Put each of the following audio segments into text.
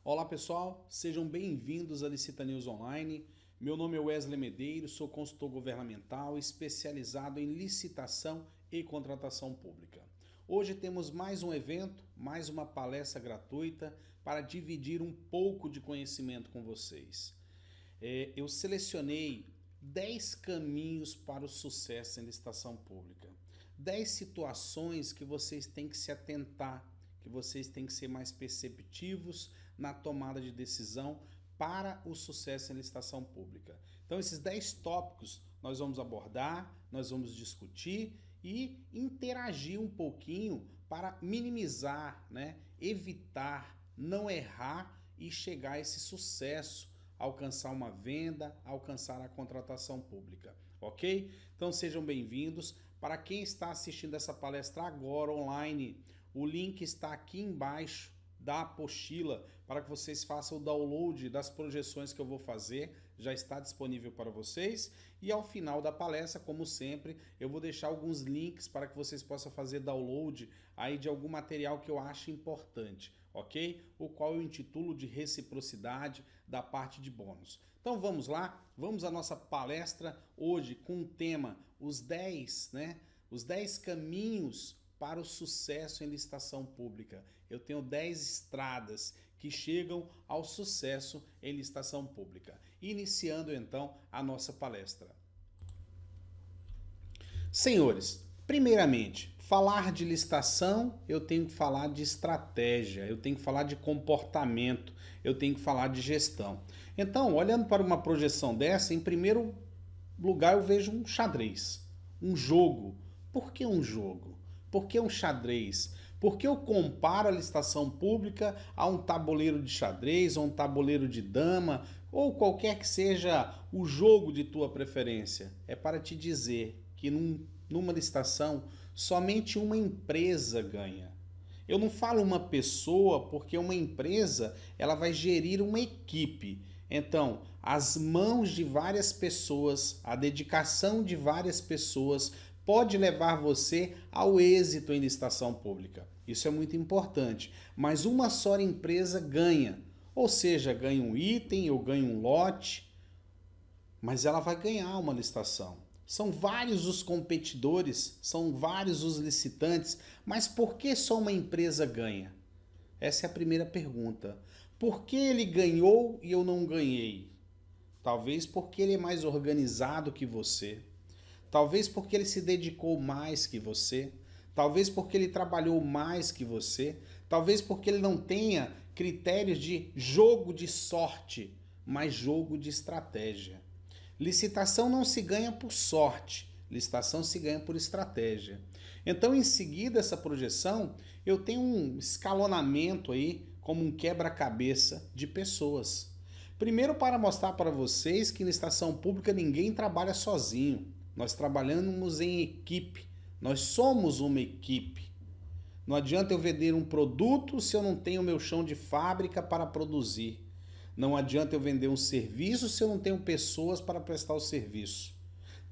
Olá pessoal, sejam bem-vindos à Licita News Online. Meu nome é Wesley Medeiros, sou consultor governamental especializado em licitação e contratação pública. Hoje temos mais um evento, mais uma palestra gratuita para dividir um pouco de conhecimento com vocês. Eu selecionei 10 caminhos para o sucesso em licitação pública. 10 situações que vocês têm que se atentar, que vocês têm que ser mais perceptivos na tomada de decisão para o sucesso em licitação pública. Então esses 10 tópicos nós vamos abordar, nós vamos discutir e interagir um pouquinho para minimizar, evitar, não errar e chegar a esse sucesso, alcançar uma venda, alcançar a contratação pública, ok? Então sejam bem-vindos. Para quem está assistindo essa palestra agora online, o link está aqui embaixo da apostila para que vocês façam o download das projeções que eu vou fazer, já está disponível para vocês. E ao final da palestra, como sempre, eu vou deixar alguns links para que vocês possam fazer download aí de algum material que eu acho importante, ok? O qual eu intitulo de reciprocidade da parte de bônus. Então vamos lá, vamos à nossa palestra hoje com o tema os 10 caminhos para o sucesso em licitação pública. Eu tenho 10 estradas que chegam ao sucesso em licitação pública. Iniciando então a nossa palestra. Senhores, primeiramente, falar de licitação, eu tenho que falar de estratégia, eu tenho que falar de comportamento, eu tenho que falar de gestão. Então, olhando para uma projeção dessa, em primeiro lugar eu vejo um xadrez, um jogo. Por que um jogo? Por que um xadrez? Porque eu comparo a licitação pública a um tabuleiro de xadrez, ou um tabuleiro de dama, ou qualquer que seja o jogo de tua preferência. É para te dizer que numa licitação somente uma empresa ganha. Eu não falo uma pessoa porque uma empresa ela vai gerir uma equipe. Então, as mãos de várias pessoas, a dedicação de várias pessoas pode levar você ao êxito em licitação pública. Isso é muito importante. Mas uma só empresa ganha. Ou seja, ganha um item ou ganha um lote, mas ela vai ganhar uma licitação. São vários os competidores, são vários os licitantes, mas por que só uma empresa ganha? Essa é a primeira pergunta. Por que ele ganhou e eu não ganhei? Talvez porque ele é mais organizado que você. Talvez porque ele se dedicou mais que você. Talvez porque ele trabalhou mais que você. Talvez porque ele não tenha critérios de jogo de sorte, mas jogo de estratégia. Licitação não se ganha por sorte, licitação se ganha por estratégia. Então, em seguida essa projeção, eu tenho um escalonamento aí, como um quebra-cabeça de pessoas. Primeiro, para mostrar para vocês que em licitação pública ninguém trabalha sozinho. Nós trabalhamos em equipe, nós somos uma equipe. Não adianta eu vender um produto se eu não tenho meu chão de fábrica para produzir. Não adianta eu vender um serviço se eu não tenho pessoas para prestar o serviço.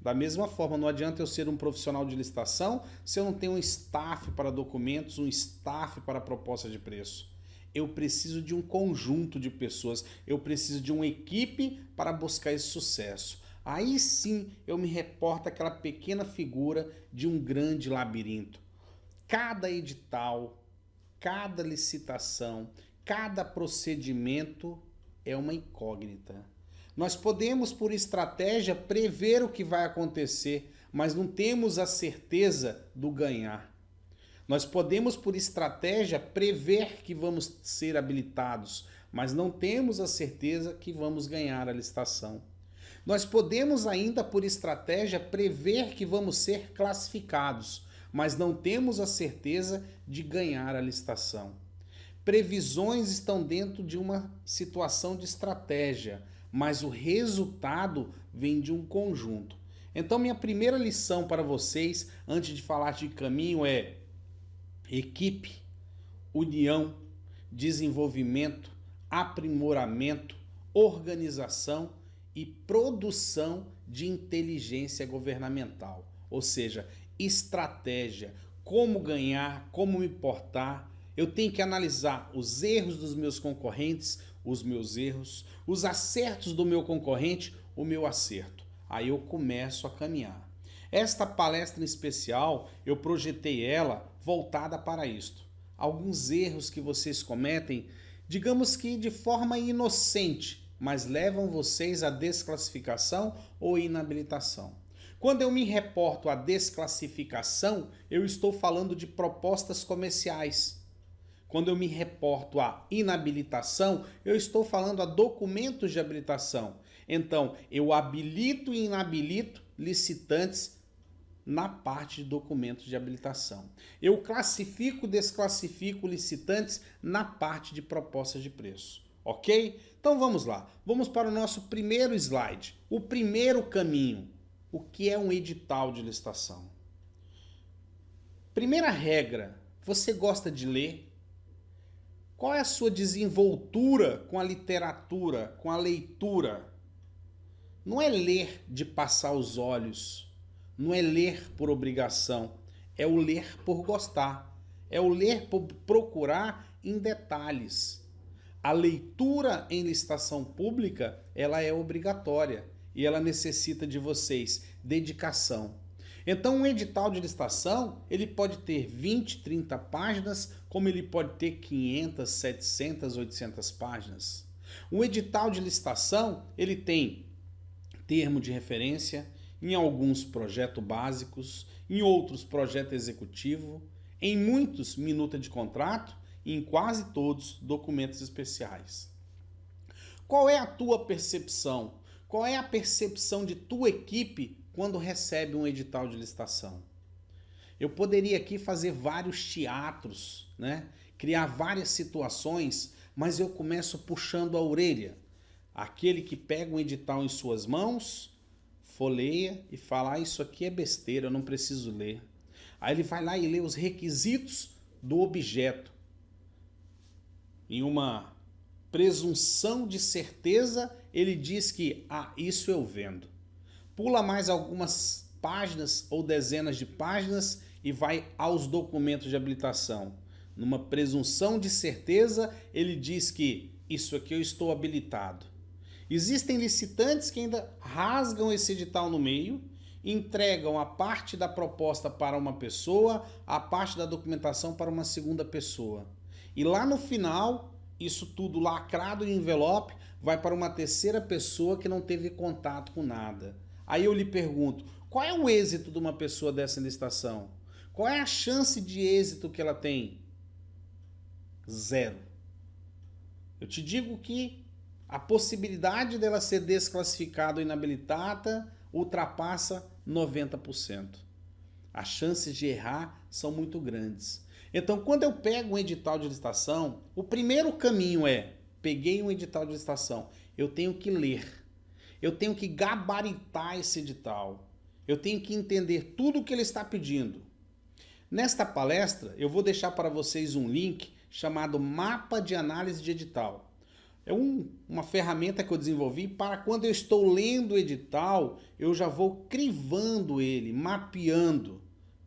Da mesma forma, não adianta eu ser um profissional de licitação se eu não tenho um staff para documentos, um staff para proposta de preço. Eu preciso de um conjunto de pessoas, eu preciso de uma equipe para buscar esse sucesso. Aí sim eu me reporto àquela pequena figura de um grande labirinto. Cada edital, cada licitação, cada procedimento é uma incógnita. Nós podemos, por estratégia, prever o que vai acontecer, mas não temos a certeza do ganhar. Nós podemos, por estratégia, prever que vamos ser habilitados, mas não temos a certeza que vamos ganhar a licitação. Nós podemos ainda, por estratégia, prever que vamos ser classificados, mas não temos a certeza de ganhar a licitação. Previsões estão dentro de uma situação de estratégia, mas o resultado vem de um conjunto. Então, minha primeira lição para vocês, antes de falar de caminho, é equipe, união, desenvolvimento, aprimoramento, organização e produção de inteligência governamental. Ou seja, estratégia, como ganhar, como me portar Eu tenho que analisar os erros dos meus concorrentes, os meus erros, os acertos do meu concorrente, o meu acerto. Aí eu começo a caminhar. Esta palestra em especial, eu projetei ela voltada para isto. Alguns erros que vocês cometem, digamos que de forma inocente, mas levam vocês à desclassificação ou inabilitação. Quando eu me reporto à desclassificação, eu estou falando de propostas comerciais. Quando eu me reporto à inabilitação, eu estou falando a documentos de habilitação. Então, eu habilito e inabilito licitantes na parte de documentos de habilitação. Eu classifico e desclassifico licitantes na parte de propostas de preço. Ok? Então vamos lá. Vamos para o nosso primeiro slide. O primeiro caminho. O que é um edital de licitação? Primeira regra. Você gosta de ler? Qual é a sua desenvoltura com a literatura, com a leitura? Não é ler de passar os olhos, não é ler por obrigação, é o ler por gostar, é o ler por procurar em detalhes. A leitura em licitação pública, ela é obrigatória e ela necessita de vocês dedicação. Então, um edital de licitação, ele pode ter 20, 30 páginas, como ele pode ter 500, 700, 800 páginas. Um edital de licitação, ele tem termo de referência, em alguns projetos básicos, em outros projeto executivo, em muitos minuta de contrato e em quase todos documentos especiais. Qual é a tua percepção? Qual é a percepção de tua equipe quando recebe um edital de licitação? Eu poderia aqui fazer vários teatros, né? Criar várias situações, mas eu começo puxando a orelha. Aquele que pega um edital em suas mãos, folheia e fala, ah, isso aqui é besteira, eu não preciso ler. Aí ele vai lá e lê os requisitos do objeto. Em uma presunção de certeza, ele diz que, ah, isso eu vendo. Pula mais algumas páginas ou dezenas de páginas e vai aos documentos de habilitação. Numa presunção de certeza, ele diz que isso aqui eu estou habilitado. Existem licitantes que ainda rasgam esse edital no meio, entregam a parte da proposta para uma pessoa, a parte da documentação para uma segunda pessoa. E lá no final, isso tudo lacrado em envelope, vai para uma terceira pessoa que não teve contato com nada. Aí eu lhe pergunto, qual é o êxito de uma pessoa dessa licitação? Qual é a chance de êxito que ela tem? Zero. Eu te digo que a possibilidade dela ser desclassificada ou inabilitada ultrapassa 90%. As chances de errar são muito grandes. Então, quando eu pego um edital de licitação, o primeiro caminho é, peguei um edital de licitação, eu tenho que ler, eu tenho que gabaritar esse edital, eu tenho que entender tudo o que ele está pedindo. Nesta palestra, eu vou deixar para vocês um link chamado Mapa de Análise de Edital. É uma ferramenta que eu desenvolvi para quando eu estou lendo o edital, eu já vou crivando ele, mapeando,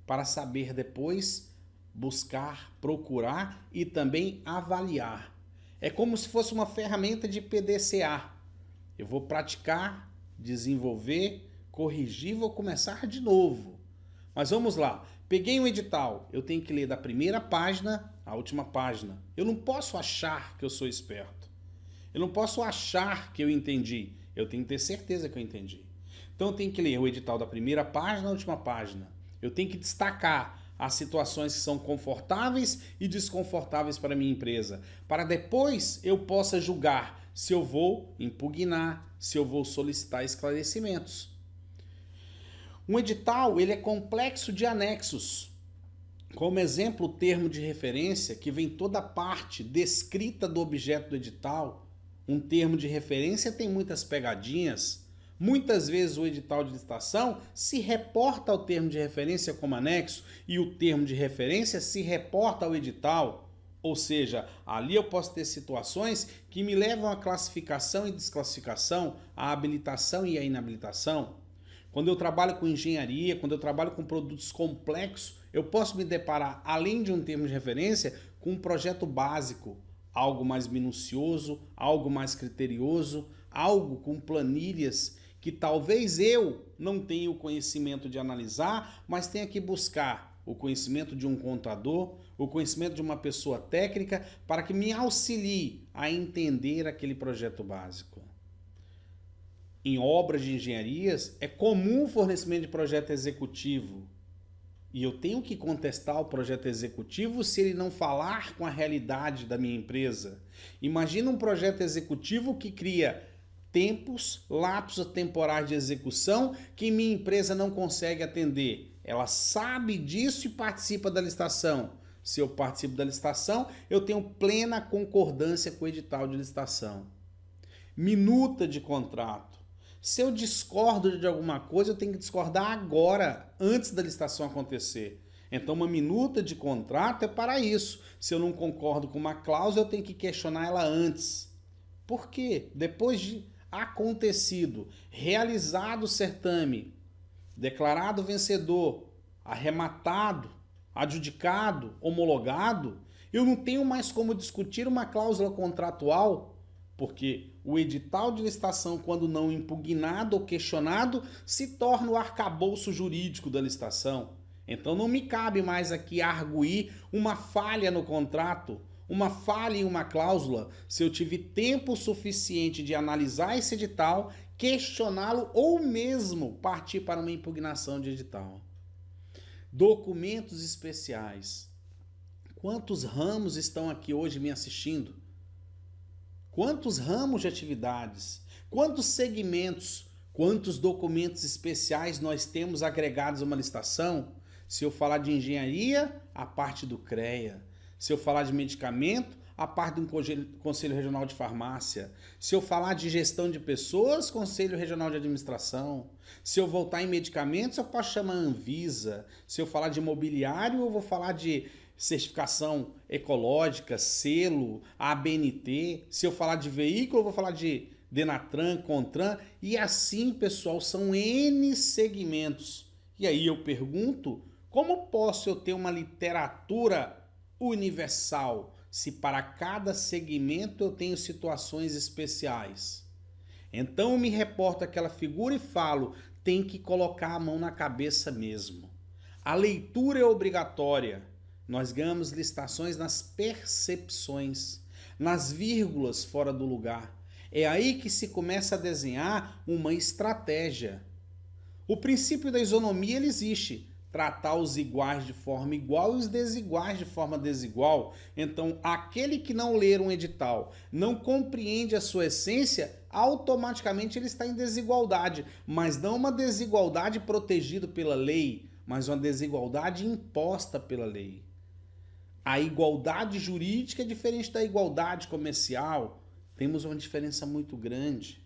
para saber depois buscar, procurar e também avaliar. É como se fosse uma ferramenta de PDCA. Eu vou praticar, desenvolver, corrigir, vou começar de novo. Mas vamos lá. Peguei um edital, eu tenho que ler da primeira página à última página. Eu não posso achar que eu sou esperto. Eu não posso achar que eu entendi. Eu tenho que ter certeza que eu entendi. Então eu tenho que ler o edital da primeira página à última página. Eu tenho que destacar as situações que são confortáveis e desconfortáveis para a minha empresa, para depois eu possa julgar se eu vou impugnar, se eu vou solicitar esclarecimentos. Um edital, ele é complexo de anexos. Como exemplo, o termo de referência, que vem toda a parte descrita do objeto do edital. Um termo de referência tem muitas pegadinhas. Muitas vezes o edital de licitação se reporta ao termo de referência como anexo e o termo de referência se reporta ao edital. Ou seja, ali eu posso ter situações que me levam à classificação e desclassificação, à habilitação e à inabilitação. Quando eu trabalho com engenharia, quando eu trabalho com produtos complexos, eu posso me deparar, além de um termo de referência, com um projeto básico, algo mais minucioso, algo mais criterioso, algo com planilhas que talvez eu não tenha o conhecimento de analisar, mas tenha que buscar o conhecimento de um contador, o conhecimento de uma pessoa técnica para que me auxilie a entender aquele projeto básico. Em obras de engenharias, é comum o fornecimento de projeto executivo. E eu tenho que contestar o projeto executivo se ele não falar com a realidade da minha empresa. Imagina um projeto executivo que cria tempos, lapsos temporais de execução que minha empresa não consegue atender. Ela sabe disso e participa da licitação. Se eu participo da licitação, eu tenho plena concordância com o edital de licitação. Minuta de contrato. Se eu discordo de alguma coisa, eu tenho que discordar agora, antes da licitação acontecer. Então, uma minuta de contrato é para isso. Se eu não concordo com uma cláusula, eu tenho que questionar ela antes. Por quê? Depois de acontecido, realizado o certame, declarado vencedor, arrematado, adjudicado, homologado, eu não tenho mais como discutir uma cláusula contratual, porque o edital de licitação, quando não impugnado ou questionado, se torna o arcabouço jurídico da licitação. Então não me cabe mais aqui arguir uma falha no contrato, uma falha em uma cláusula, se eu tive tempo suficiente de analisar esse edital, questioná-lo ou mesmo partir para uma impugnação de edital. Documentos especiais. Quantos ramos estão aqui hoje me assistindo? Quantos ramos de atividades? Quantos segmentos? Quantos documentos especiais nós temos agregados a uma licitação? Se eu falar de engenharia, a parte do CREA. Se eu falar de medicamento, a parte do Conselho Regional de Farmácia. Se eu falar de gestão de pessoas, Conselho Regional de Administração. Se eu voltar em medicamentos, eu posso chamar a Anvisa. Se eu falar de imobiliário, eu vou falar de certificação ecológica, selo, ABNT. Se eu falar de veículo, eu vou falar de Denatran, Contran. E assim, pessoal, são N segmentos. E aí eu pergunto, como posso eu ter uma literatura universal se para cada segmento eu tenho situações especiais? Então eu me reporto àquela figura e falo, tem que colocar a mão na cabeça mesmo. A leitura é obrigatória. Nós ganhamos licitações nas percepções, nas vírgulas fora do lugar. É aí que se começa a desenhar uma estratégia. O princípio da isonomia ele existe. Tratar os iguais de forma igual e os desiguais de forma desigual. Então, aquele que não ler um edital, não compreende a sua essência, automaticamente ele está em desigualdade. Mas não uma desigualdade protegida pela lei, mas uma desigualdade imposta pela lei. A igualdade jurídica é diferente da igualdade comercial. Temos uma diferença muito grande,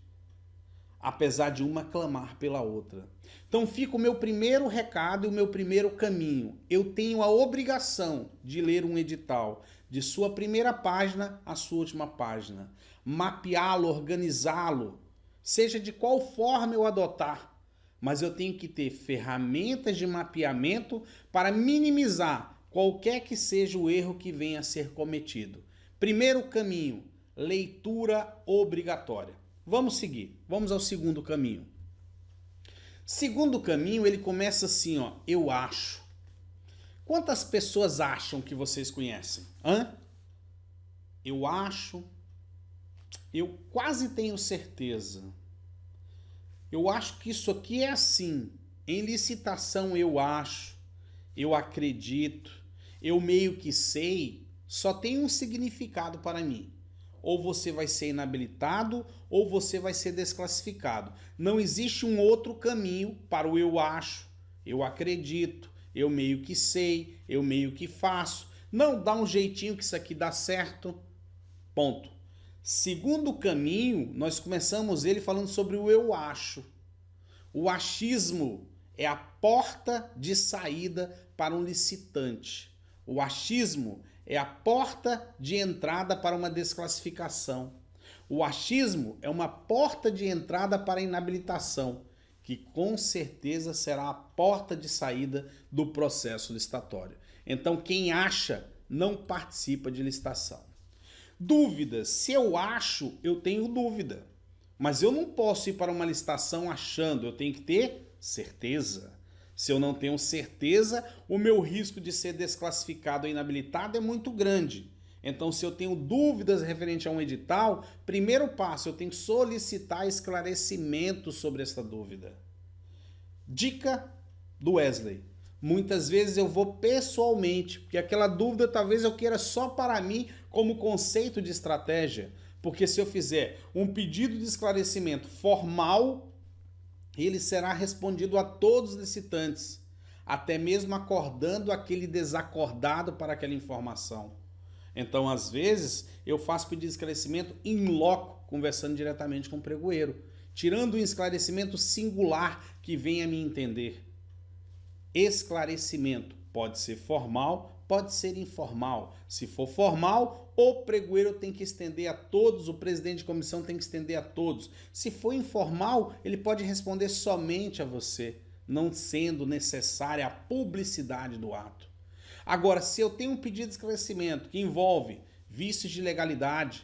apesar de uma clamar pela outra. Então fica o meu primeiro recado e o meu primeiro caminho. Eu tenho a obrigação de ler um edital, de sua primeira página à sua última página. Mapeá-lo, organizá-lo, seja de qual forma eu adotar. Mas eu tenho que ter ferramentas de mapeamento para minimizar qualquer que seja o erro que venha a ser cometido. Primeiro caminho, leitura obrigatória. Vamos seguir, vamos ao segundo caminho. Segundo caminho, ele começa assim, ó, eu acho. Quantas pessoas acham que vocês conhecem? Eu acho, eu quase tenho certeza. Eu acho que isso aqui é assim. Em licitação eu acho, eu acredito, eu meio que sei, só tem um significado para mim. Ou você vai ser inabilitado, ou você vai ser desclassificado. Não existe um outro caminho para o eu acho, eu acredito, eu meio que sei, eu meio que faço. Não, dá um jeitinho que isso aqui dá certo. Ponto. Segundo caminho, nós começamos ele falando sobre o eu acho. O achismo é a porta de saída para um licitante. O achismo é a porta de entrada para uma desclassificação. O achismo é uma porta de entrada para a inabilitação, que com certeza será a porta de saída do processo licitatório. Então, quem acha não participa de licitação. Dúvidas. Se eu acho, eu tenho dúvida. Mas eu não posso ir para uma licitação achando, eu tenho que ter certeza. Se eu não tenho certeza, o meu risco de ser desclassificado ou inabilitado é muito grande. Então, se eu tenho dúvidas referente a um edital, primeiro passo, eu tenho que solicitar esclarecimento sobre essa dúvida. Dica do Wesley. Muitas vezes eu vou pessoalmente, porque aquela dúvida talvez eu queira só para mim como conceito de estratégia. Porque se eu fizer um pedido de esclarecimento formal, ele será respondido a todos os licitantes, até mesmo acordando aquele desacordado para aquela informação. Então, às vezes, eu faço pedido de esclarecimento in loco, conversando diretamente com o pregoeiro, tirando um esclarecimento singular que venha a me entender. Esclarecimento pode ser formal, pode ser informal. Se for formal, o pregoeiro tem que estender a todos, o presidente de comissão tem que estender a todos. Se for informal, ele pode responder somente a você, não sendo necessária a publicidade do ato. Agora, se eu tenho um pedido de esclarecimento que envolve vícios de legalidade,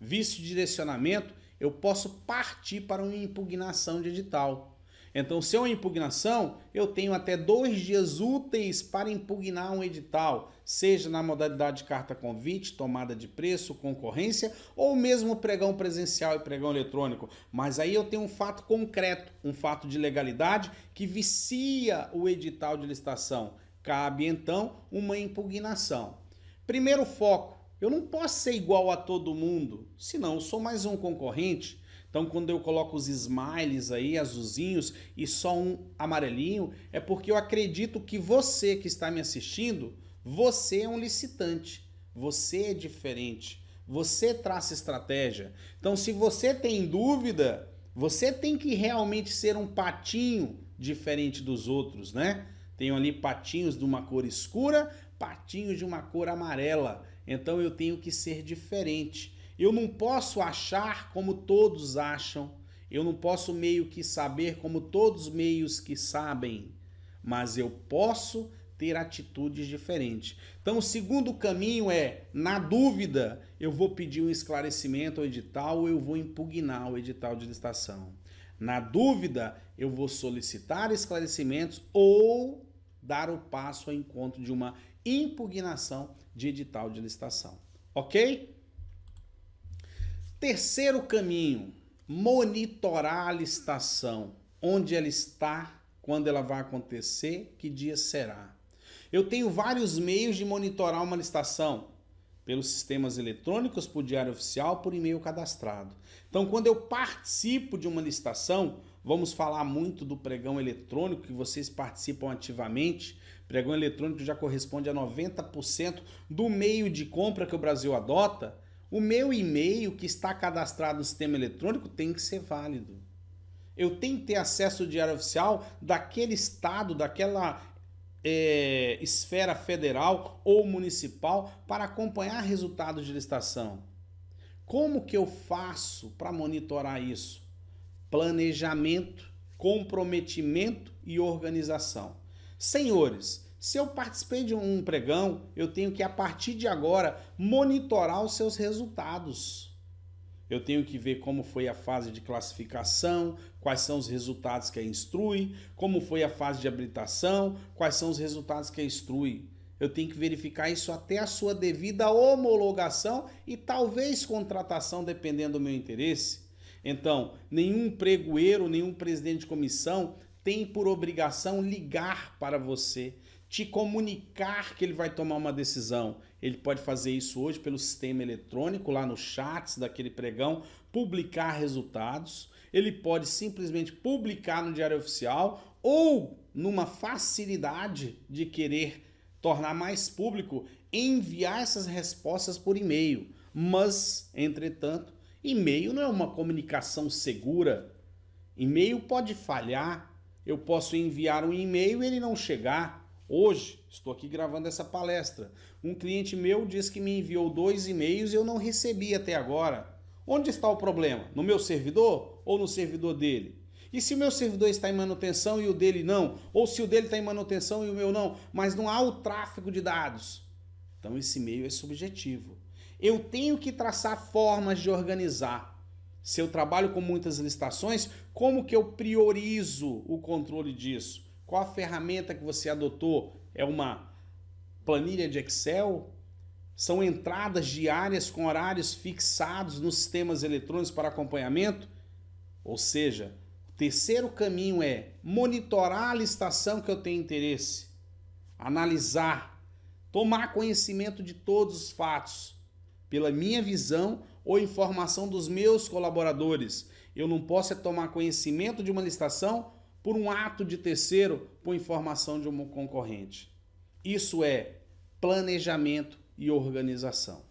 vício de direcionamento, eu posso partir para uma impugnação de edital. Então, se é uma impugnação, eu tenho até 2 dias úteis para impugnar um edital, seja na modalidade de carta convite, tomada de preço, concorrência, ou mesmo pregão presencial e pregão eletrônico. Mas aí eu tenho um fato concreto, um fato de legalidade que vicia o edital de licitação. Cabe, então, uma impugnação. Primeiro foco, eu não posso ser igual a todo mundo, senão eu sou mais um concorrente. Então, quando eu coloco os smileys aí, azulzinhos, e só um amarelinho, é porque eu acredito que você que está me assistindo, você é um licitante, você é diferente, você traça estratégia. Então, se você tem dúvida, você tem que realmente ser um patinho diferente dos outros, né? Tenho ali patinhos de uma cor escura, patinhos de uma cor amarela. Então eu tenho que ser diferente. Eu não posso achar como todos acham. Eu não posso meio que saber como todos meios que sabem. Mas eu posso ter atitudes diferentes. Então o segundo caminho é, na dúvida, eu vou pedir um esclarecimento ao edital ou eu vou impugnar o edital de licitação. Na dúvida, eu vou solicitar esclarecimentos ou dar o passo ao encontro de uma impugnação de edital de licitação. Ok? Terceiro caminho, monitorar a licitação. Onde ela está, quando ela vai acontecer, que dia será. Eu tenho vários meios de monitorar uma licitação. Pelos sistemas eletrônicos, por diário oficial, por e-mail cadastrado. Então, quando eu participo de uma licitação, vamos falar muito do pregão eletrônico, que vocês participam ativamente. Pregão eletrônico já corresponde a 90% do meio de compra que o Brasil adota. O meu e-mail que está cadastrado no sistema eletrônico tem que ser válido. Eu tenho que ter acesso ao diário oficial daquele estado, daquela esfera federal ou municipal para acompanhar resultados de licitação. Como que eu faço para monitorar isso? Planejamento, comprometimento e organização. Senhores, se eu participei de um pregão, eu tenho que, a partir de agora, monitorar os seus resultados. Eu tenho que ver como foi a fase de classificação, quais são os resultados que a instrui, como foi a fase de habilitação, quais são os resultados que a instrui. Eu tenho que verificar isso até a sua devida homologação e talvez contratação, dependendo do meu interesse. Então, nenhum pregoeiro, nenhum presidente de comissão tem por obrigação ligar para você, te comunicar que ele vai tomar uma decisão. Ele pode fazer isso hoje pelo sistema eletrônico, lá no chats daquele pregão, publicar resultados. Ele pode simplesmente publicar no Diário Oficial ou, numa facilidade de querer tornar mais público, enviar essas respostas por e-mail. Mas, entretanto, e-mail não é uma comunicação segura. E-mail pode falhar. Eu posso enviar um e-mail e ele não chegar. Hoje, estou aqui gravando essa palestra. Um cliente meu disse que me enviou 2 e-mails e eu não recebi até agora. Onde está o problema? No meu servidor ou no servidor dele? E se o meu servidor está em manutenção e o dele não? Ou se o dele está em manutenção e o meu não? Mas não há o tráfego de dados. Então esse meio é subjetivo. Eu tenho que traçar formas de organizar. Se eu trabalho com muitas licitações, como que eu priorizo o controle disso? Qual a ferramenta que você adotou? É uma planilha de Excel? São entradas diárias com horários fixados nos sistemas eletrônicos para acompanhamento? Ou seja, o terceiro caminho é monitorar a licitação que eu tenho interesse, analisar, tomar conhecimento de todos os fatos, pela minha visão ou informação dos meus colaboradores. Eu não posso tomar conhecimento de uma licitação por um ato de terceiro, por informação de um concorrente. Isso é planejamento e organização.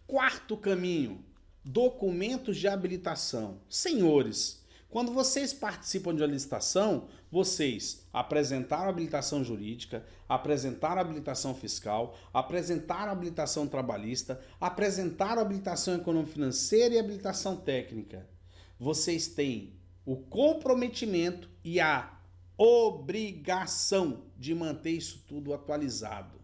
Quarto caminho, documentos de habilitação. Senhores, quando vocês participam de uma licitação, vocês apresentaram a habilitação jurídica, apresentaram a habilitação fiscal, apresentaram a habilitação trabalhista, apresentaram a habilitação econômico-financeira e a habilitação técnica. Vocês têm o comprometimento e a obrigação de manter isso tudo atualizado.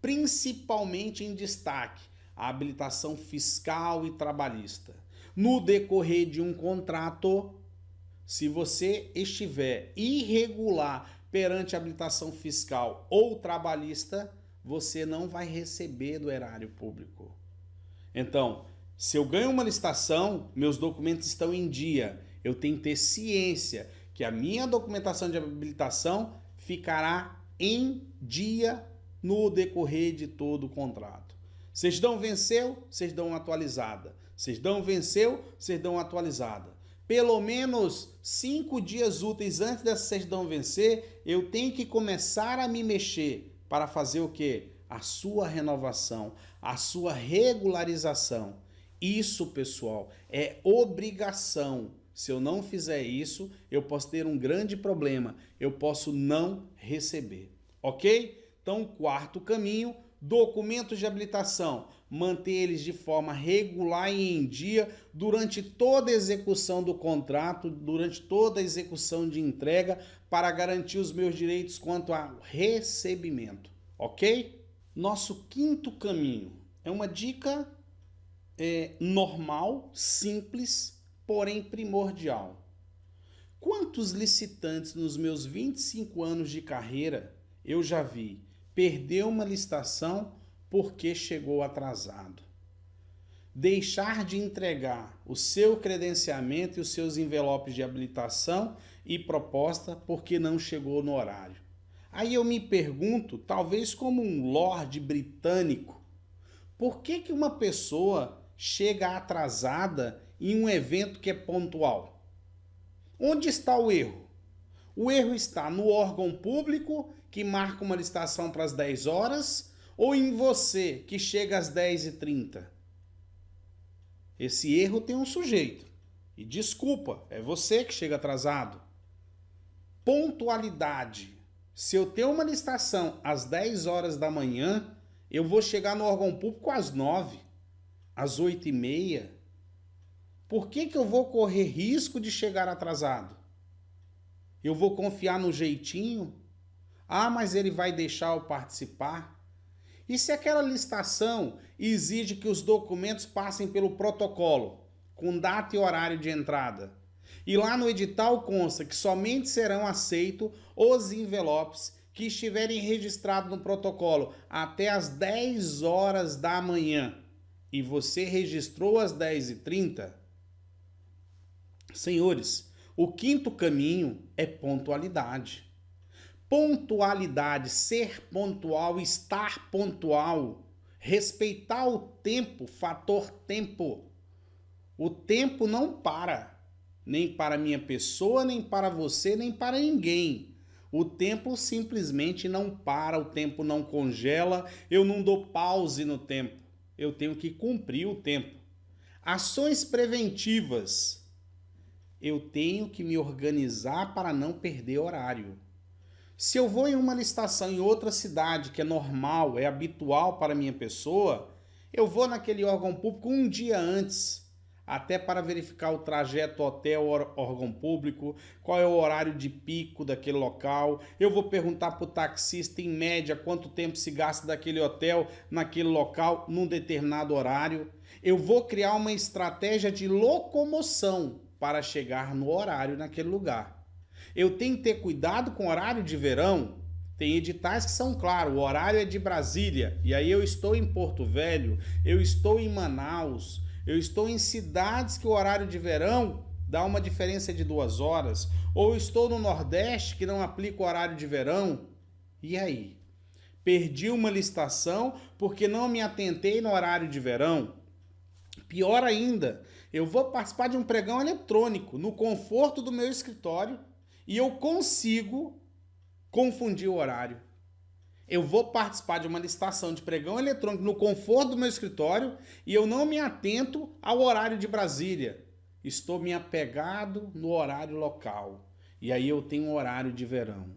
Principalmente em destaque, a habilitação fiscal e trabalhista. No decorrer de um contrato, se você estiver irregular perante a habilitação fiscal ou trabalhista, você não vai receber do erário público. Então, se eu ganho uma licitação, meus documentos estão em dia. Eu tenho que ter ciência que a minha documentação de habilitação ficará em dia no decorrer de todo o contrato. Certidão venceu, certidão atualizada. Certidão venceu, certidão atualizada. Pelo menos 5 dias úteis antes dessa certidão vencer, eu tenho que começar a me mexer para fazer o quê? A sua renovação, a sua regularização. Isso, pessoal, é obrigação. Se eu não fizer isso, eu posso ter um grande problema. Eu posso não receber. Ok? Então, quarto caminho, documentos de habilitação. Manter eles de forma regular e em dia durante toda a execução do contrato, durante toda a execução de entrega, para garantir os meus direitos quanto ao recebimento. Ok? Nosso quinto caminho é uma dica normal, simples, porém primordial. Quantos licitantes nos meus 25 anos de carreira eu já vi perder uma licitação porque chegou atrasado? Deixar de entregar o seu credenciamento e os seus envelopes de habilitação e proposta porque não chegou no horário. Aí eu me pergunto, talvez como um lorde britânico, por que uma pessoa chega atrasada em um evento que é pontual? Onde está o erro? O erro está no órgão público que marca uma licitação para as 10 horas ou em você que chega às 10h30? Esse erro tem um sujeito. E desculpa, é você que chega atrasado. Pontualidade. Se eu tenho uma licitação às 10 horas da manhã, eu vou chegar no órgão público às 9, às 8h30. Por que eu vou correr risco de chegar atrasado? Eu vou confiar no jeitinho? Ah, mas ele vai deixar eu participar? E se aquela licitação exige que os documentos passem pelo protocolo, com data e horário de entrada? E lá no edital consta que somente serão aceitos os envelopes que estiverem registrados no protocolo até às 10 horas da manhã. E você registrou às 10h30? Senhores, o quinto caminho é pontualidade. Pontualidade, ser pontual, estar pontual, respeitar o tempo, fator tempo. O tempo não para, nem para minha pessoa, nem para você, nem para ninguém. O tempo simplesmente não para, o tempo não congela, eu não dou pause no tempo. Eu tenho que cumprir o tempo. Ações preventivas. Eu tenho que me organizar para não perder horário. Se eu vou em uma licitação em outra cidade, que é normal, é habitual para a minha pessoa, eu vou naquele órgão público um dia antes. até para verificar o trajeto hotel, órgão público, qual é o horário de pico daquele local. Eu vou perguntar para o taxista, em média, quanto tempo se gasta daquele hotel naquele local, num determinado horário. Eu vou criar uma estratégia de locomoção para chegar no horário naquele lugar. Eu tenho que ter cuidado com o horário de verão. Tem editais que são claros, o horário é de Brasília, e aí eu estou em Porto Velho, eu estou em Manaus, eu estou em cidades que o horário de verão dá uma diferença de 2 horas, ou estou no Nordeste que não aplica o horário de verão. E aí? Perdi uma licitação porque não me atentei no horário de verão. Pior ainda, eu vou participar de um pregão eletrônico no conforto do meu escritório e eu consigo confundir o horário. Eu vou participar de uma licitação de pregão eletrônico no conforto do meu escritório e eu não me atento ao horário de Brasília. Estou me apegado no horário local. E aí eu tenho um horário de verão.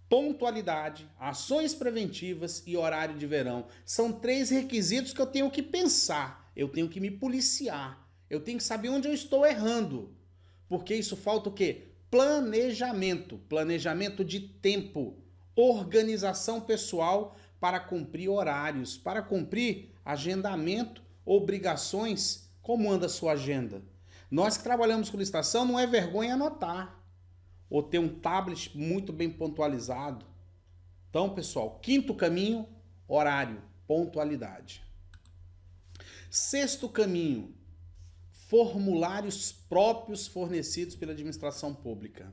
Pontualidade, ações preventivas e horário de verão são 3 requisitos que eu tenho que pensar. Eu tenho que me policiar. Eu tenho que saber onde eu estou errando. Porque isso falta o quê? Planejamento. Planejamento de tempo. Organização pessoal para cumprir horários, para cumprir agendamento, obrigações. Como anda a sua agenda? Nós que trabalhamos com licitação, não é vergonha anotar. Ou ter um tablet muito bem pontualizado. Então, pessoal, 5º caminho, horário, pontualidade. 6º caminho, formulários próprios fornecidos pela administração pública.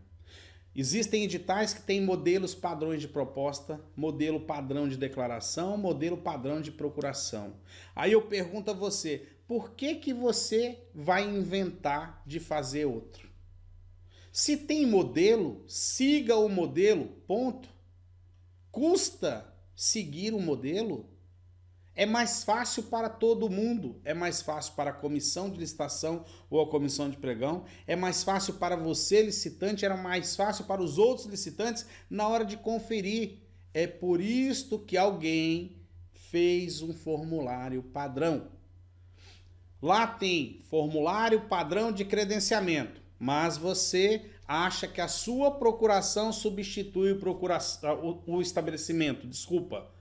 Existem editais que têm modelos padrões de proposta, modelo padrão de declaração, modelo padrão de procuração. Aí eu pergunto a você, por que você vai inventar de fazer outro? Se tem modelo, siga o modelo, ponto. Custa seguir o modelo? É mais fácil para todo mundo, é mais fácil para a comissão de licitação ou a comissão de pregão, é mais fácil para você, licitante, era mais fácil para os outros licitantes na hora de conferir. É por isto que alguém fez um formulário padrão. Lá tem formulário padrão de credenciamento, mas você acha que a sua procuração substitui o estabelecimento, desculpa.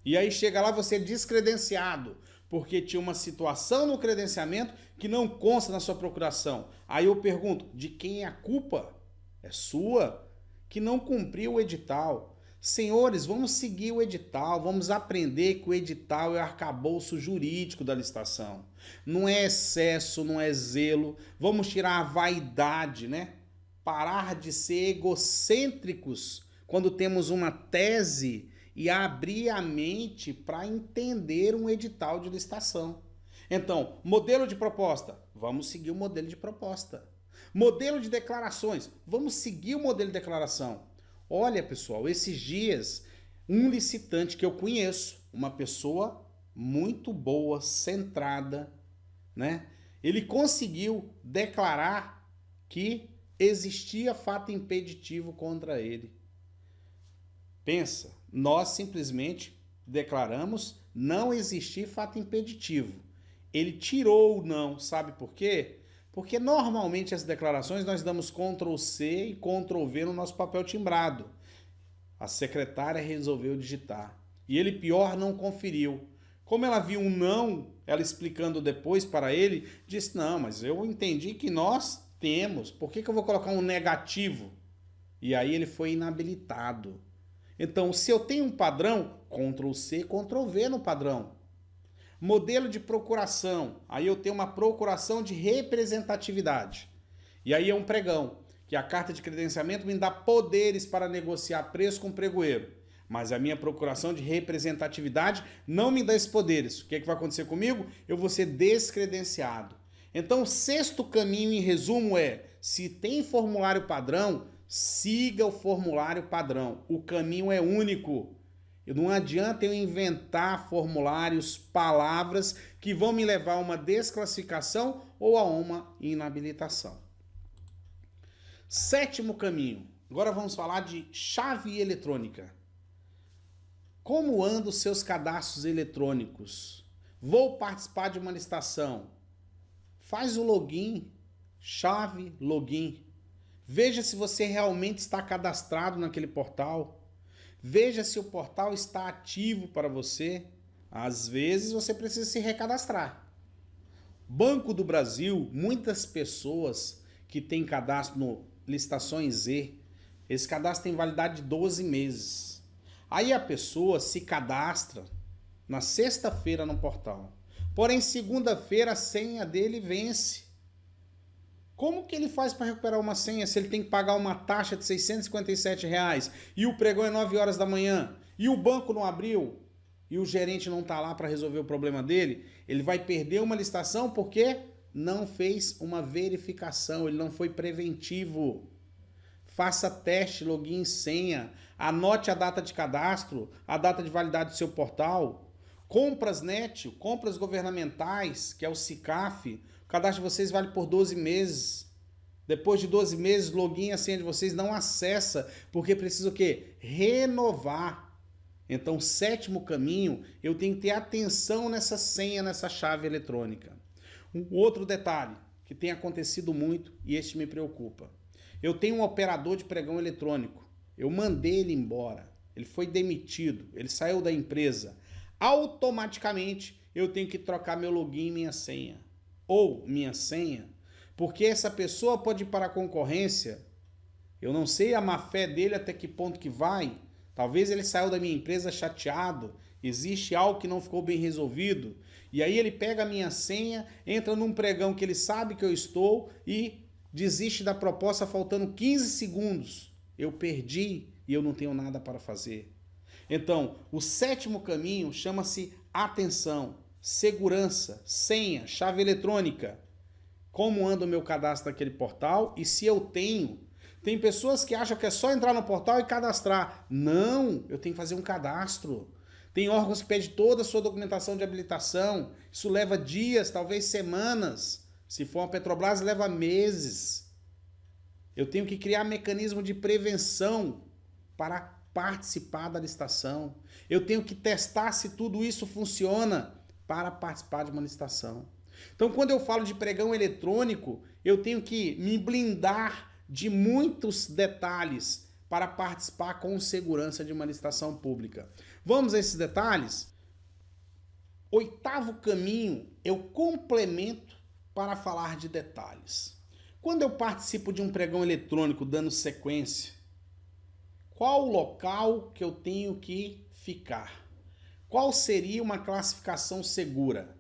E aí chega lá você é descredenciado, porque tinha uma situação no credenciamento que não consta na sua procuração. Aí eu pergunto, de quem é a culpa? É sua, que não cumpriu o edital. Senhores, vamos seguir o edital, vamos aprender que o edital é o arcabouço jurídico da licitação. Não é excesso, não é zelo. Vamos tirar a vaidade, né? Parar de ser egocêntricos quando temos uma tese e abrir a mente para entender um edital de licitação. Então, modelo de proposta, vamos seguir o modelo de proposta. Modelo de declarações, vamos seguir o modelo de declaração. Olha, pessoal, esses dias, um licitante que eu conheço, uma pessoa muito boa, centrada, né? Ele conseguiu declarar que existia fato impeditivo contra ele. Pensa, nós simplesmente declaramos não existir fato impeditivo. Ele tirou o não, sabe por quê? Porque normalmente as declarações nós damos Ctrl+C e Ctrl+V no nosso papel timbrado. A secretária resolveu digitar. E ele, pior, não conferiu. Como ela viu um não, ela explicando depois para ele, disse, não, mas eu entendi que nós temos. Por que eu vou colocar um negativo? E aí ele foi inabilitado. Então, se eu tenho um padrão, Ctrl+C, Ctrl+V no padrão. Modelo de procuração. Aí eu tenho uma procuração de representatividade. E aí é um pregão, que a carta de credenciamento me dá poderes para negociar preço com o pregoeiro. Mas a minha procuração de representatividade não me dá esses poderes. O que vai acontecer comigo? Eu vou ser descredenciado. Então, o 6º caminho, em resumo, é: se tem formulário padrão, siga o formulário padrão. O caminho é único. Não adianta eu inventar formulários, palavras que vão me levar a uma desclassificação ou a uma inabilitação. 7º caminho. Agora vamos falar de chave eletrônica. Como andam os seus cadastros eletrônicos? Vou participar de uma licitação. faz o login, chave, login. Veja se você realmente está cadastrado naquele portal. Veja se o portal está ativo para você. Às vezes você precisa se recadastrar. Banco do Brasil, muitas pessoas que têm cadastro no Licitações Z, esse cadastro tem validade de 12 meses. Aí a pessoa se cadastra na sexta-feira no portal. Porém, segunda-feira a senha dele vence. Como que ele faz para recuperar uma senha se ele tem que pagar uma taxa de R$ 657 e o pregão é 9 horas da manhã e o banco não abriu e o gerente não está lá para resolver o problema dele? Ele vai perder uma licitação porque não fez uma verificação, ele não foi preventivo. Faça teste, login e senha, anote a data de cadastro, a data de validade do seu portal. Compras net, compras governamentais, que é o SICAF, o cadastro de vocês vale por 12 meses. Depois de 12 meses, login e a senha de vocês não acessa, porque precisa o quê? Renovar. Então, sétimo caminho, eu tenho que ter atenção nessa senha, nessa chave eletrônica. Um outro detalhe que tem acontecido muito e este me preocupa. Eu tenho um operador de pregão eletrônico. Eu mandei ele embora. Ele foi demitido. Ele saiu da empresa. Automaticamente eu tenho que trocar meu login e minha senha. Ou minha senha. Porque essa pessoa pode ir para a concorrência. Eu não sei a má fé dele até que ponto que vai. Talvez ele saiu da minha empresa chateado. Existe algo que não ficou bem resolvido. E aí ele pega a minha senha, entra num pregão que ele sabe que eu estou e desiste da proposta faltando 15 segundos. Eu perdi e eu não tenho nada para fazer. Então, o sétimo caminho chama-se atenção, segurança, senha, chave eletrônica. Como anda o meu cadastro naquele portal e se eu tenho. Tem pessoas que acham que é só entrar no portal e cadastrar. Não, eu tenho que fazer um cadastro. Tem órgãos que pedem toda a sua documentação de habilitação. Isso leva dias, talvez semanas. Se for uma Petrobras, leva meses. Eu tenho que criar mecanismo de prevenção para participar da licitação. Eu tenho que testar se tudo isso funciona para participar de uma licitação. Então, quando eu falo de pregão eletrônico, eu tenho que me blindar de muitos detalhes para participar com segurança de uma licitação pública. Vamos a esses detalhes? Oitavo caminho, eu complemento para falar de detalhes. Quando eu participo de um pregão eletrônico dando sequência, qual o local que eu tenho que ficar? Qual seria uma classificação segura?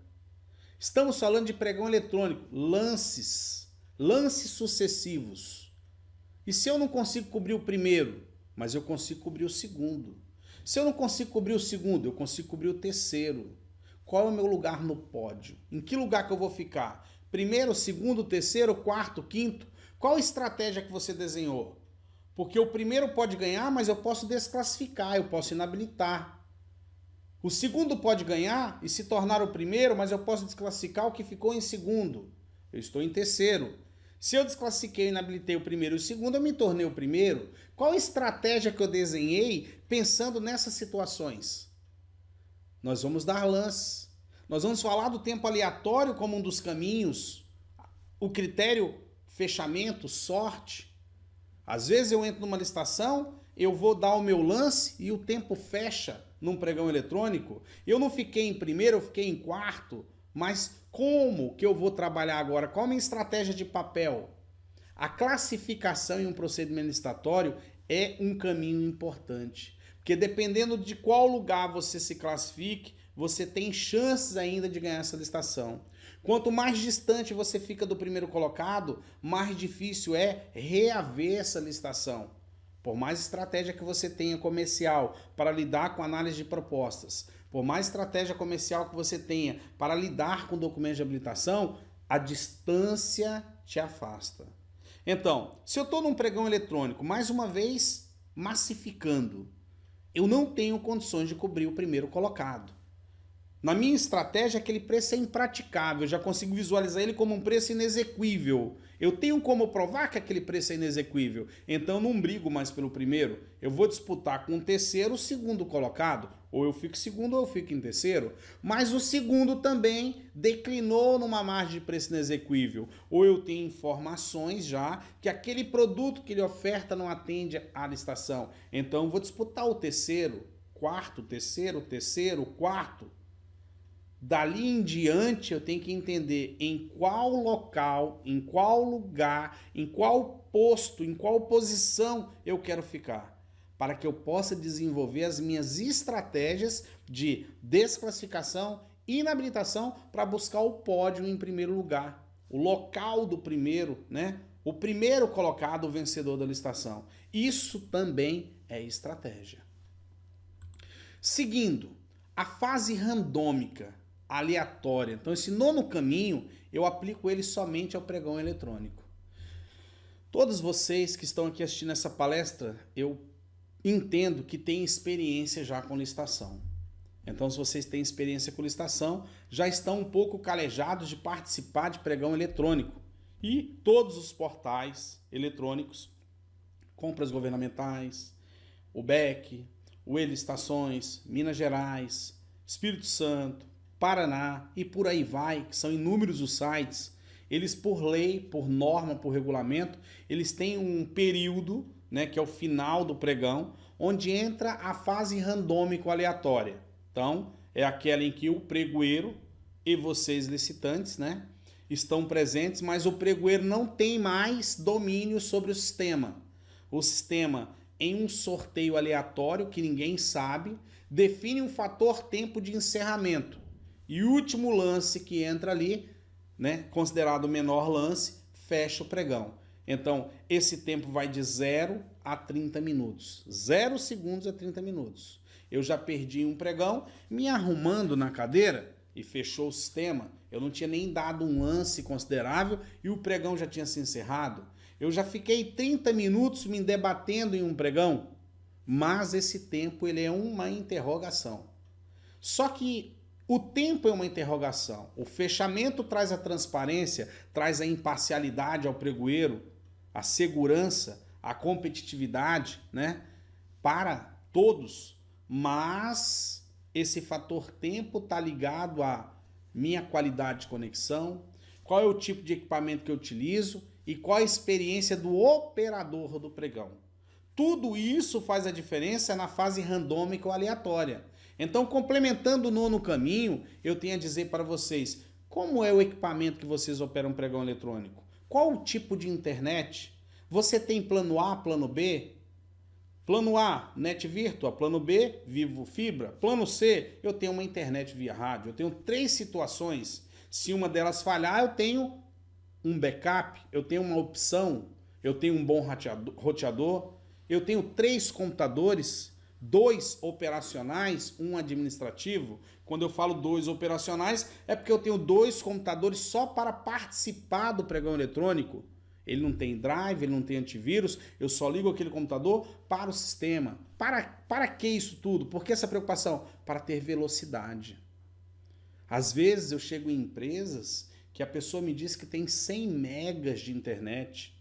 Estamos falando de pregão eletrônico, lances sucessivos. E se eu não consigo cobrir o primeiro, mas eu consigo cobrir o segundo? Se eu não consigo cobrir o segundo, eu consigo cobrir o terceiro. Qual é o meu lugar no pódio? Em que lugar que eu vou ficar? Primeiro, segundo, terceiro, quarto, quinto? Qual estratégia que você desenhou? Porque o primeiro pode ganhar, mas eu posso desclassificar, eu posso inabilitar. O segundo pode ganhar e se tornar o primeiro, mas eu posso desclassificar o que ficou em segundo. Eu estou em terceiro. Se eu desclassifiquei e inabilitei o primeiro e o segundo, eu me tornei o primeiro. Qual a estratégia que eu desenhei pensando nessas situações? Nós vamos dar lance. Nós vamos falar do tempo aleatório como um dos caminhos. O critério fechamento, sorte. Às vezes eu entro numa licitação, eu vou dar o meu lance e o tempo fecha num pregão eletrônico. Eu não fiquei em primeiro, eu fiquei em quarto. Mas como que eu vou trabalhar agora? Qual a minha estratégia de papel? A classificação em um procedimento licitatório é um caminho importante. Porque dependendo de qual lugar você se classifique, você tem chances ainda de ganhar essa licitação. Quanto mais distante você fica do primeiro colocado, mais difícil é reaver essa licitação. Por mais estratégia que você tenha comercial para lidar com análise de propostas, por mais estratégia comercial que você tenha para lidar com documentos de habilitação, a distância te afasta. Então, se eu estou num pregão eletrônico, mais uma vez, massificando, eu não tenho condições de cobrir o primeiro colocado. Na minha estratégia, aquele preço é impraticável, eu já consigo visualizar ele como um preço inexequível. Eu tenho como provar que aquele preço é inexequível, então eu não brigo mais pelo primeiro. Eu vou disputar com o terceiro, o segundo colocado, ou eu fico em segundo ou eu fico em terceiro. Mas o segundo também declinou numa margem de preço inexequível. Ou eu tenho informações já que aquele produto que ele oferta não atende à licitação. Então eu vou disputar o terceiro, quarto, terceiro, quarto. Dali em diante eu tenho que entender em qual local, em qual lugar, em qual posto, em qual posição eu quero ficar, para que eu possa desenvolver as minhas estratégias de desclassificação e inabilitação para buscar o pódio em primeiro lugar, o local do primeiro, né? O primeiro colocado, o vencedor da licitação. Isso também é estratégia. Seguindo, a fase randômica, aleatória. Então, esse nono caminho, eu aplico ele somente ao pregão eletrônico. Todos vocês que estão aqui assistindo essa palestra, eu entendo que têm experiência já com licitação. Então, se vocês têm experiência com licitação, já estão um pouco calejados de participar de pregão eletrônico. E todos os portais eletrônicos, compras governamentais, o BEC, o E-Licitações, Minas Gerais, Espírito Santo, Paraná e por aí vai, que são inúmeros os sites, eles por lei, por norma, por regulamento, eles têm um período, né, que é o final do pregão, onde entra a fase randômico aleatória. Então, é aquela em que o pregoeiro e vocês licitantes, né, estão presentes, mas o pregoeiro não tem mais domínio sobre o sistema. O sistema, em um sorteio aleatório que ninguém sabe, define um fator tempo de encerramento. E o último lance que entra ali, né, considerado o menor lance, fecha o pregão. Então, esse tempo vai de 0 a 30 minutos. 0 segundos a 30 minutos. Eu já perdi um pregão, me arrumando na cadeira e fechou o sistema. Eu não tinha nem dado um lance considerável e o pregão já tinha se encerrado. Eu já fiquei 30 minutos me debatendo em um pregão, mas esse tempo ele é uma interrogação. Só que o tempo é uma interrogação. O fechamento traz a transparência, traz a imparcialidade ao pregoeiro, a segurança, a competitividade, né, para todos. Mas esse fator tempo está ligado à minha qualidade de conexão, qual é o tipo de equipamento que eu utilizo e qual a experiência do operador do pregão. Tudo isso faz a diferença na fase randômica ou aleatória. Então, complementando o nono caminho, eu tenho a dizer para vocês como é o equipamento que vocês operam pregão eletrônico. Qual o tipo de internet? Você tem plano A, plano B? Plano A, net virtua. Plano B, Vivo Fibra. Plano C, eu tenho uma internet via rádio. Eu tenho 3 situações. Se uma delas falhar, eu tenho um backup, eu tenho uma opção, eu tenho um bom roteador, eu tenho 3 computadores, 2 operacionais, um administrativo. Quando eu falo 2 operacionais, é porque eu tenho 2 computadores só para participar do pregão eletrônico. Ele não tem drive, ele não tem antivírus, eu só ligo aquele computador para o sistema. Para que isso tudo? Por que essa preocupação? Para ter velocidade. Às vezes eu chego em empresas que a pessoa me diz que tem 100 megas de internet.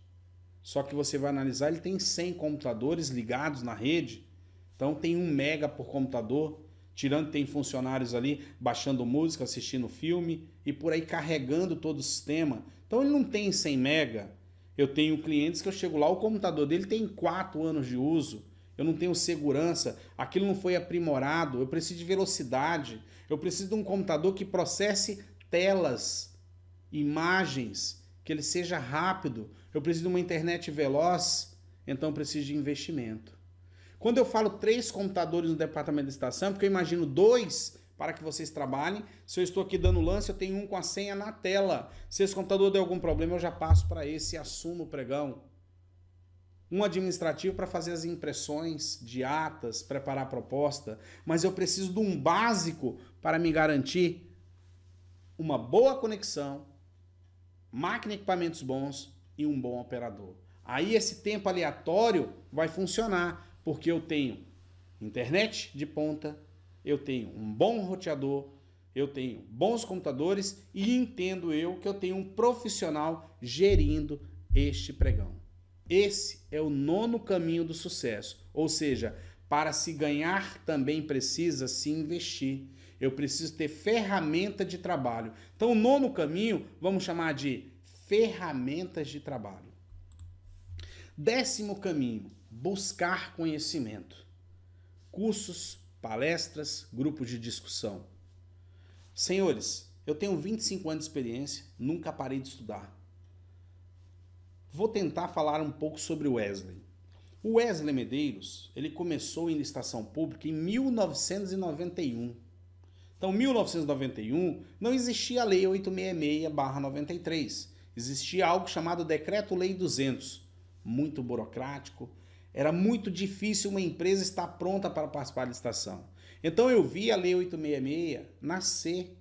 Só que você vai analisar, ele tem 100 computadores ligados na rede. Então tem 1 mega por computador, tirando que tem funcionários ali baixando música, assistindo filme e por aí carregando todo o sistema. Então ele não tem 100 mega. Eu tenho clientes que eu chego lá, o computador dele tem 4 anos de uso. Eu não tenho segurança, aquilo não foi aprimorado, eu preciso de velocidade, eu preciso de um computador que processe telas, imagens, que ele seja rápido, eu preciso de uma internet veloz, então eu preciso de investimento. Quando eu falo 3 computadores no departamento de licitação, porque eu imagino 2 para que vocês trabalhem. Se eu estou aqui dando lance, eu tenho um com a senha na tela. Se esse computador der algum problema, eu já passo para esse e assumo o pregão. Um administrativo para fazer as impressões de atas, preparar a proposta. Mas eu preciso de um básico para me garantir uma boa conexão, máquina e equipamentos bons e um bom operador. Aí esse tempo aleatório vai funcionar, porque eu tenho internet de ponta, eu tenho um bom roteador, eu tenho bons computadores e entendo eu que eu tenho um profissional gerindo este pregão. Esse é o 9º caminho do sucesso, ou seja, para se ganhar também precisa se investir. Eu preciso ter ferramenta de trabalho. Então o 9º caminho vamos chamar de ferramentas de trabalho. 10º caminho, buscar conhecimento. Cursos, palestras, grupos de discussão. Senhores, eu tenho 25 anos de experiência, nunca parei de estudar. Vou tentar falar um pouco sobre o Wesley. O Wesley Medeiros, ele começou em licitação pública em 1991. Então, em 1991, não existia a Lei 866/93. Existia algo chamado Decreto-Lei 200. Muito burocrático. Era muito difícil uma empresa estar pronta para participar da licitação. Então, eu vi a Lei 866 nascer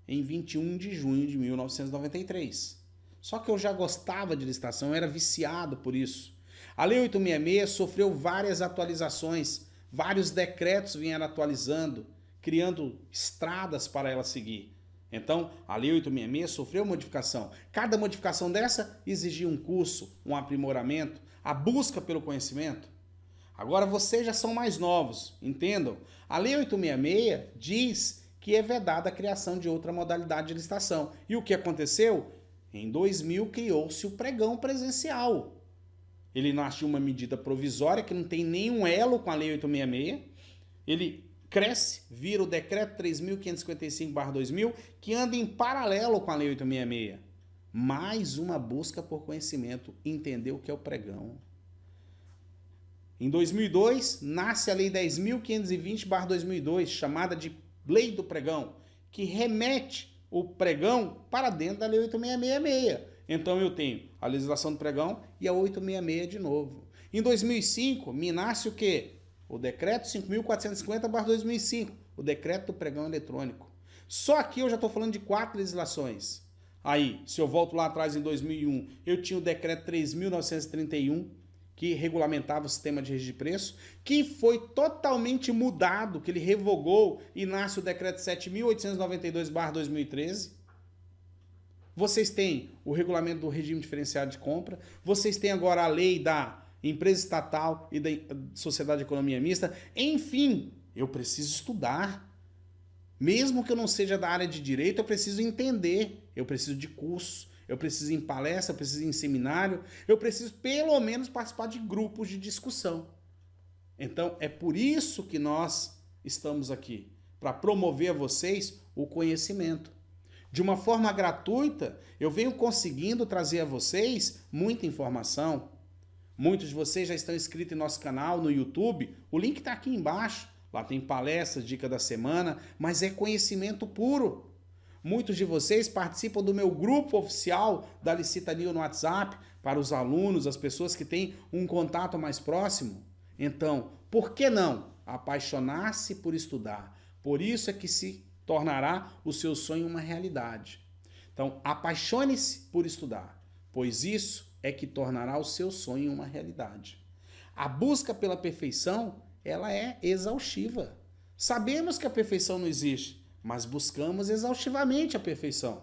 em 21 de junho de 1993. Só que eu já gostava de licitação, eu era viciado por isso. A Lei 866 sofreu várias atualizações, vários decretos vieram atualizando, criando estradas para ela seguir. Então, a Lei 866 sofreu modificação. Cada modificação dessa exigia um curso, um aprimoramento, a busca pelo conhecimento. Agora vocês já são mais novos, entendam? A Lei 866 diz que é vedada a criação de outra modalidade de licitação. E o que aconteceu? Em 2000 criou-se o pregão presencial. Ele nasce de uma medida provisória que não tem nenhum elo com a Lei 866. Ele cresce, vira o Decreto 3.555/2000, que anda em paralelo com a Lei 866. Mais uma busca por conhecimento, entender o que é o pregão. Em 2002, nasce a Lei 10.520/2002, chamada de Lei do Pregão, que remete o pregão para dentro da Lei 8666. Então eu tenho a legislação do pregão e a 866 de novo. Em 2005, me nasce o quê? O decreto 5.450/2005, o decreto do pregão eletrônico. Só aqui eu já estou falando de 4 legislações. Aí, se eu volto lá atrás em 2001, eu tinha o decreto 3.931, que regulamentava o sistema de registro de preço, que foi totalmente mudado, que ele revogou e nasce o decreto 7.892/2013. Vocês têm o regulamento do regime diferenciado de compra, vocês têm agora a lei da empresa estatal e da sociedade de economia mista. Enfim, eu preciso estudar. Mesmo que eu não seja da área de direito, eu preciso entender, eu preciso de curso, eu preciso ir em palestra, eu preciso ir em seminário, eu preciso pelo menos participar de grupos de discussão. Então, é por isso que nós estamos aqui, para promover a vocês o conhecimento. De uma forma gratuita, eu venho conseguindo trazer a vocês muita informação. Muitos de vocês já estão inscritos em nosso canal no YouTube, o link está aqui embaixo. Lá tem palestras, dica da semana, mas é conhecimento puro. Muitos de vocês participam do meu grupo oficial da Licitania no WhatsApp, para os alunos, as pessoas que têm um contato mais próximo. Então, por que não apaixonar-se por estudar? Por isso é que se tornará o seu sonho uma realidade. Então, apaixone-se por estudar, pois isso é que tornará o seu sonho uma realidade. A busca pela perfeição, ela é exaustiva. Sabemos que a perfeição não existe, mas buscamos exaustivamente a perfeição.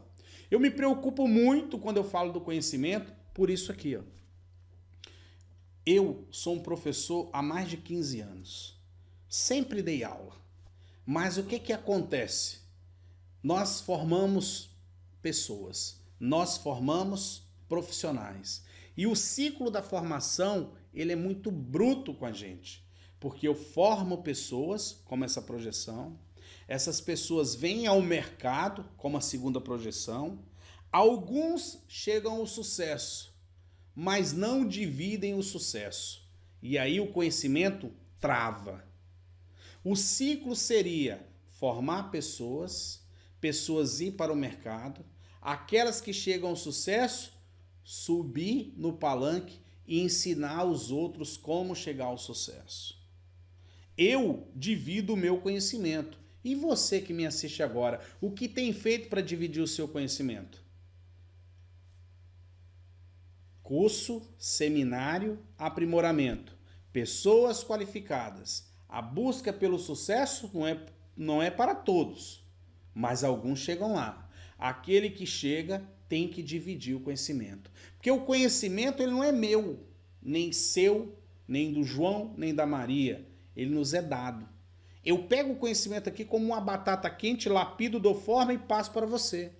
Eu me preocupo muito quando eu falo do conhecimento, por isso aqui, ó. Eu sou um professor há mais de 15 anos. Sempre dei aula. Mas o que acontece? Nós formamos pessoas, nós formamos profissionais. E o ciclo da formação, ele é muito bruto com a gente. Porque eu formo pessoas, como essa projeção, essas pessoas vêm ao mercado, como a segunda projeção, alguns chegam ao sucesso, mas não dividem o sucesso. E aí o conhecimento trava. O ciclo seria formar pessoas, pessoas ir para o mercado, aquelas que chegam ao sucesso, subir no palanque e ensinar os outros como chegar ao sucesso. Eu divido o meu conhecimento. E você que me assiste agora, o que tem feito para dividir o seu conhecimento? Curso, seminário, aprimoramento, pessoas qualificadas. A busca pelo sucesso não é para todos. mas alguns chegam lá. Aquele que chega tem que dividir o conhecimento. Porque o conhecimento ele não é meu, nem seu, nem do João, nem da Maria. Ele nos é dado. Eu pego o conhecimento aqui como uma batata quente, lapido, dou forma e passo para você.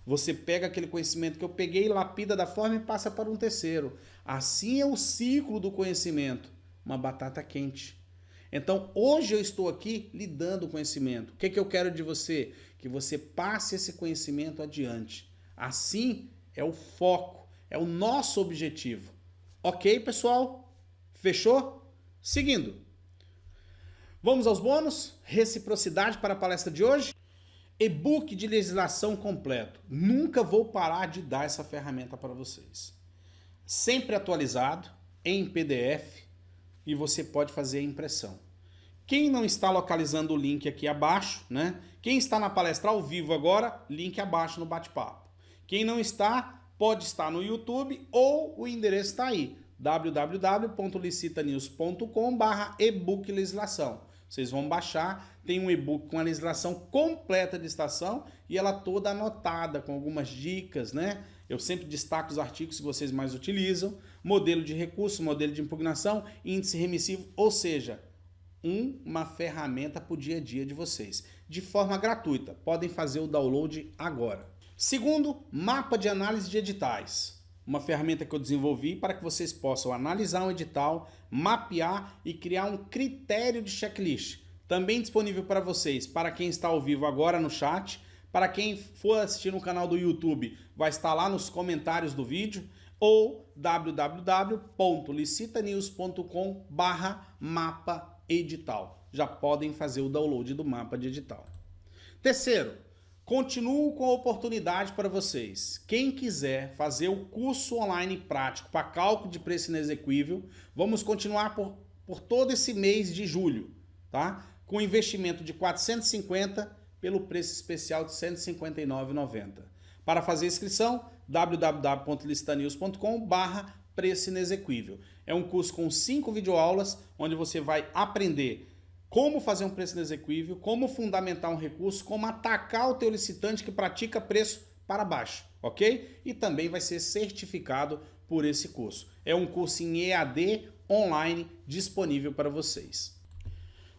Você pega aquele conhecimento que eu peguei, lapida da forma e passa para um terceiro. Assim é o ciclo do conhecimento. Uma batata quente. Então, hoje eu estou aqui lhe dando conhecimento. O que eu quero de você? Que você passe esse conhecimento adiante. Assim é o foco, é o nosso objetivo. Ok, pessoal? Fechou? Seguindo. Vamos aos bônus? Reciprocidade para a palestra de hoje? E-book de legislação completo. Nunca vou parar de dar essa ferramenta para vocês. Sempre atualizado, em PDF, e você pode fazer a impressão. Quem não está localizando o link aqui abaixo, né? Quem está na palestra ao vivo agora, link abaixo no bate-papo. Quem não está, pode estar no YouTube ou o endereço está aí, www.licitanews.com/ebook legislação. Vocês vão baixar, tem um e-book com a legislação completa de licitação e ela toda anotada com algumas dicas, né? Eu sempre destaco os artigos que vocês mais utilizam, modelo de recurso, modelo de impugnação, índice remissivo, ou seja, uma ferramenta para o dia a dia de vocês, de forma gratuita. Podem fazer o download agora. Segundo, mapa de análise de editais. Uma ferramenta que eu desenvolvi para que vocês possam analisar um edital, mapear e criar um critério de checklist. Também disponível para vocês, para quem está ao vivo agora no chat, para quem for assistir no canal do YouTube, vai estar lá nos comentários do vídeo, ou www.licitanews.com/mapa edital. Já podem fazer o download do mapa de edital. Terceiro, continuo com a oportunidade para vocês. Quem quiser fazer o curso online prático para cálculo de preço inexequível, vamos continuar por todo esse mês de julho, tá? Com investimento de R$ 450 pelo preço especial de R$ 159,90. Para fazer inscrição, www.licitanews.com/preço inexequível. É um curso com 5 videoaulas, onde você vai aprender como fazer um preço inexequível, como fundamentar um recurso, como atacar o teu licitante que pratica preço para baixo, ok? E também vai ser certificado por esse curso. É um curso em EAD online disponível para vocês.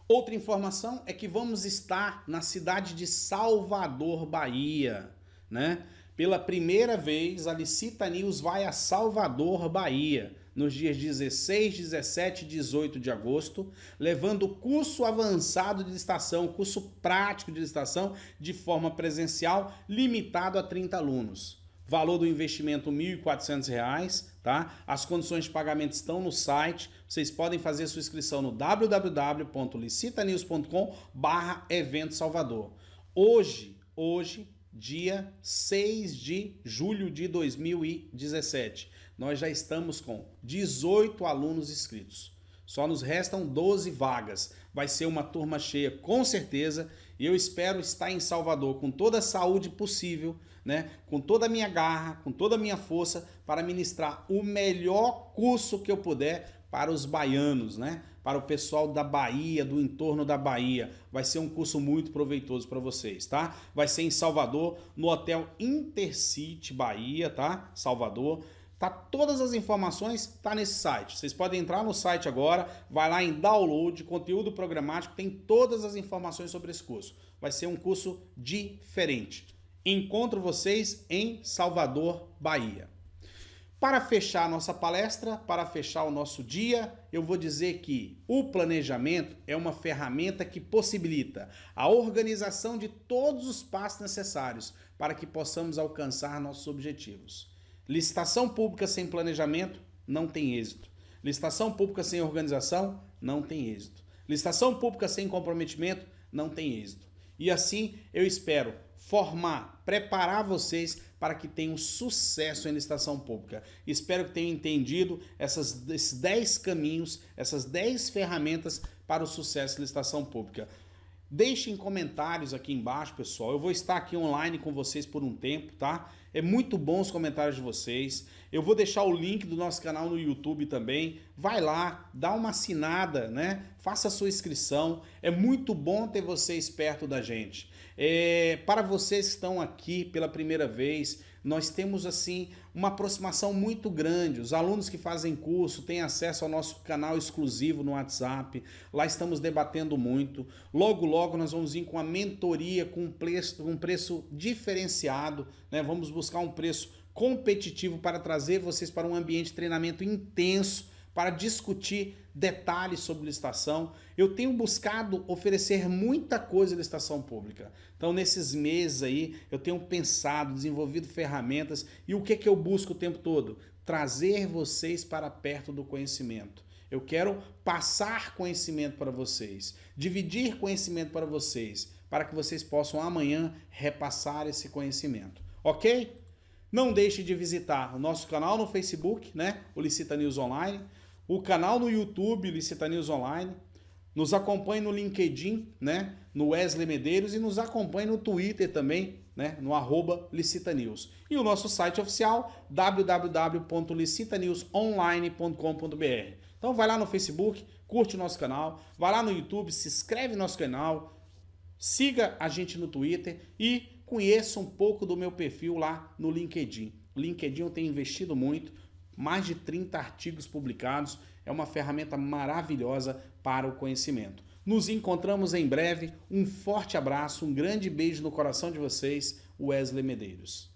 Outra informação é que vamos estar na cidade de Salvador, Bahia, né? Pela primeira vez, a Licita News vai a Salvador, Bahia, nos dias 16, 17 e 18 de agosto, levando o curso avançado de licitação, curso prático de licitação, de forma presencial, limitado a 30 alunos. Valor do investimento R$ 1.400, tá? As condições de pagamento estão no site. Vocês podem fazer sua inscrição no www.licitanews.com/evento Salvador. Hoje, dia 6 de julho de 2017, nós já estamos com 18 alunos inscritos. Só nos restam 12 vagas. Vai ser uma turma cheia, com certeza. E eu espero estar em Salvador com toda a saúde possível, né? Com toda a minha garra, com toda a minha força, para ministrar o melhor curso que eu puder para os baianos, né? Para o pessoal da Bahia, do entorno da Bahia. Vai ser um curso muito proveitoso para vocês, tá? Vai ser em Salvador, no Hotel Intercity Bahia, tá? Salvador. Tá, todas as informações tá nesse site. Vocês podem entrar no site agora, vai lá em download, conteúdo programático, tem todas as informações sobre esse curso. Vai ser um curso diferente. Encontro vocês em Salvador, Bahia. Para fechar a nossa palestra, para fechar o nosso dia, eu vou dizer que o planejamento é uma ferramenta que possibilita a organização de todos os passos necessários para que possamos alcançar nossos objetivos. Licitação pública sem planejamento não tem êxito. Licitação pública sem organização não tem êxito. Licitação pública sem comprometimento não tem êxito. E assim eu espero formar, preparar vocês para que tenham sucesso em licitação pública. Espero que tenham entendido esses 10 caminhos, essas 10 ferramentas para o sucesso em licitação pública. Deixem comentários aqui embaixo, pessoal. Eu vou estar aqui online com vocês por um tempo, tá? É muito bom os comentários de vocês. Eu vou deixar o link do nosso canal no YouTube também. Vai lá, dá uma assinada, né? Faça a sua inscrição. É muito bom ter vocês perto da gente. Para vocês que estão aqui pela primeira vez, nós temos assim uma aproximação muito grande. Os alunos que fazem curso têm acesso ao nosso canal exclusivo no WhatsApp. Lá estamos debatendo muito. Logo, logo nós vamos vir com a mentoria com um preço diferenciado, né? Vamos buscar um preço competitivo para trazer vocês para um ambiente de treinamento intenso, para discutir detalhes sobre licitação. Eu tenho buscado oferecer muita coisa de licitação pública. Então, nesses meses aí, eu tenho pensado, desenvolvido ferramentas. E o que que eu busco o tempo todo? Trazer vocês para perto do conhecimento. Eu quero passar conhecimento para vocês, dividir conhecimento para vocês, para que vocês possam amanhã repassar esse conhecimento. Ok? Não deixe de visitar o nosso canal no Facebook, né? O Licita News Online. O canal no YouTube, Licita News Online. Nos acompanhe no LinkedIn, né? No Wesley Medeiros, e nos acompanhe no Twitter também, né? No @LicitaNews. E o nosso site oficial, www.licitaNewsonline.com.br. Então vai lá no Facebook, curte o nosso canal, vai lá no YouTube, se inscreve no nosso canal, siga a gente no Twitter e conheça um pouco do meu perfil lá no LinkedIn. O LinkedIn eu tenho investido muito, mais de 30 artigos publicados, é uma ferramenta maravilhosa para o conhecimento. Nos encontramos em breve, um forte abraço, um grande beijo no coração de vocês, Wesley Medeiros.